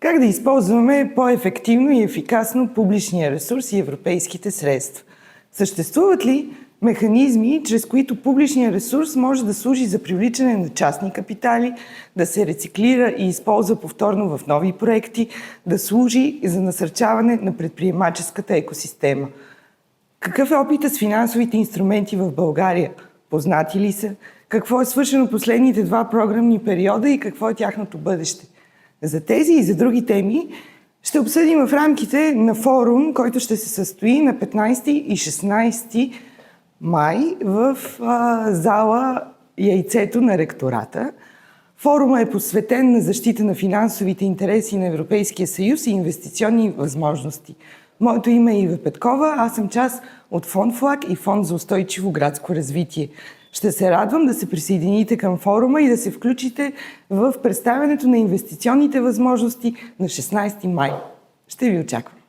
Как да използваме по-ефективно и ефикасно публичния ресурс и европейските средства? Съществуват ли механизми, чрез които публичният ресурс може да служи за привличане на частни капитали, да се рециклира и използва повторно в нови проекти, да служи за насърчаване на предприемаческата екосистема? Какъв е опитът с финансовите инструменти в България? Познати ли са? Какво е свършено последните 2 програмни периода и какво е тяхното бъдеще? За тези и за други теми ще обсъдим в рамките на форум, който ще се състои на 15 и 16 май в зала Яйцето на ректората. Форумът е посветен на защита на финансовите интереси на Европейския съюз и инвестиционни възможности. Моето име е Ива Петкова, аз съм част от Фонд ФЛАГ и Фонд за устойчиво градско развитие. Ще се радвам да се присъедините към форума и да се включите в представянето на инвестиционните възможности на 16 май. Ще ви очаквам.